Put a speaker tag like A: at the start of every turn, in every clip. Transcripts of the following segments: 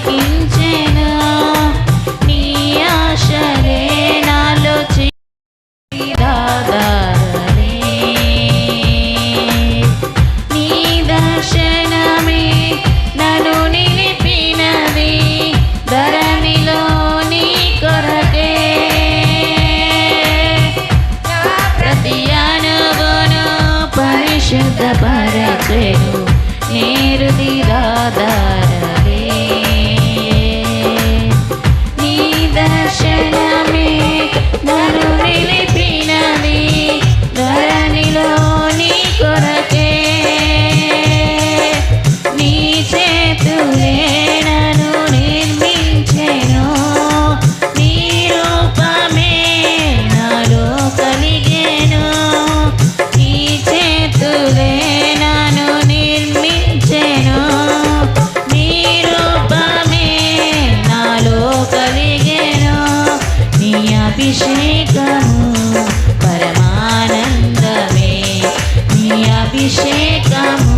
A: పలికించెను నీ ఆశలే నాలో చిదాదారనే నీ దర్శనమే నన్ను నిలిపినది ధరణిలో నీ కొరకే ప్రతి అణువును పరిశుద్ధపరచెను నేరుది దాదారలే నీ దర్శనమే నన్ను నిలిపినది ధరణిలో నీ కొరకే నీ చేతులే నన్ను నిర్మించెను నీ రూపమే నాలో కలిగెను నీ చేతులే నన్ను నిర్మించెను నీ రూపమే నాలో కలిగెను నీ అభిషేకము పరమానందమే నీ అభిషేకము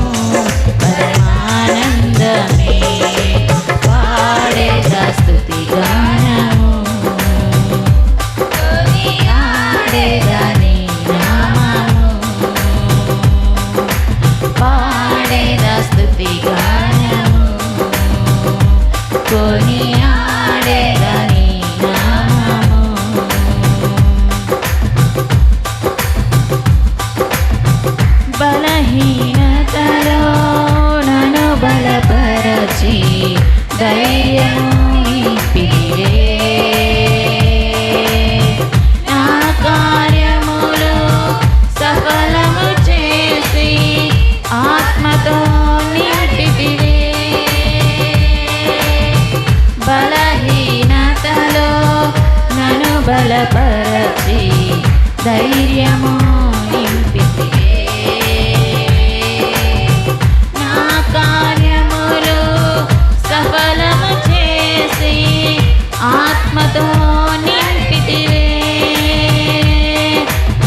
A: పరమానందమే పాడేదా స్తుతి గానము కొనియాడేదా నీ నామము పాడేదా స్తుతి గానము కొనియాడేదా నీ నామము బలహీనతలో నన్ను బలపరచి ధైర్యము నింపితివే నా కార్యములు సఫలము చేసి ఆత్మతో నింపితివే బలహీనతలో నన్ను బలపరచి ధైర్యము నింపితివే నా కార్యములు సఫలము చేసి ఆత్మతో నింపితివే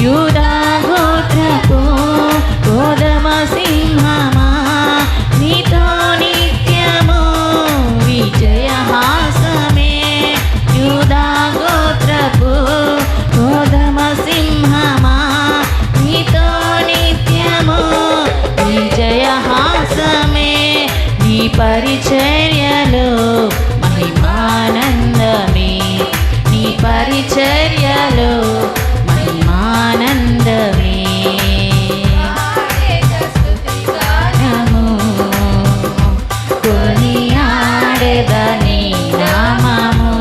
A: యూదా గోత్రపు గోధుమ సింహమా నీతో నిత్యము విజయహాసమే యూదా గోత్రపు గోధుమ సింహమా నీతో నిత్యము విజయహాసమే నీ పరిచర్యలో మహిమానందమే నీ పరిచర్యలో మహిమానందమే గానము కొనియాడెదా నీ నామము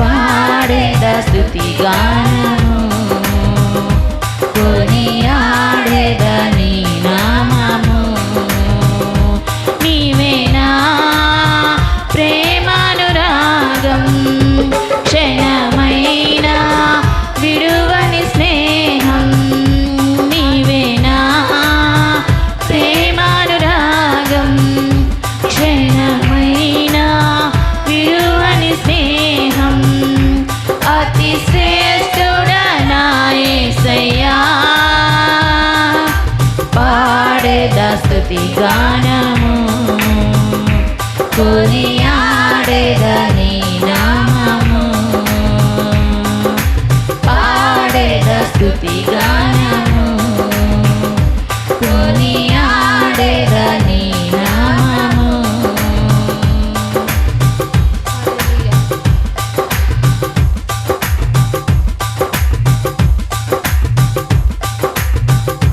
A: పాడేదా స్తుతి గానము కొనియాడెదా నీ నామము నీవేనా ప్రేమానురాగం క్షణమైన విడువని స్నేహం నీవేనా ప్రేమానురాగం క్షణమైన విడువని స్నేహం అతి శ్రేష్ఠుడనా యేసయ్యా పాడేదా స్తుతి గానము కొనియాడేదా నీ నామము పాడేదా స్తుతి గానము కొనియాడేదా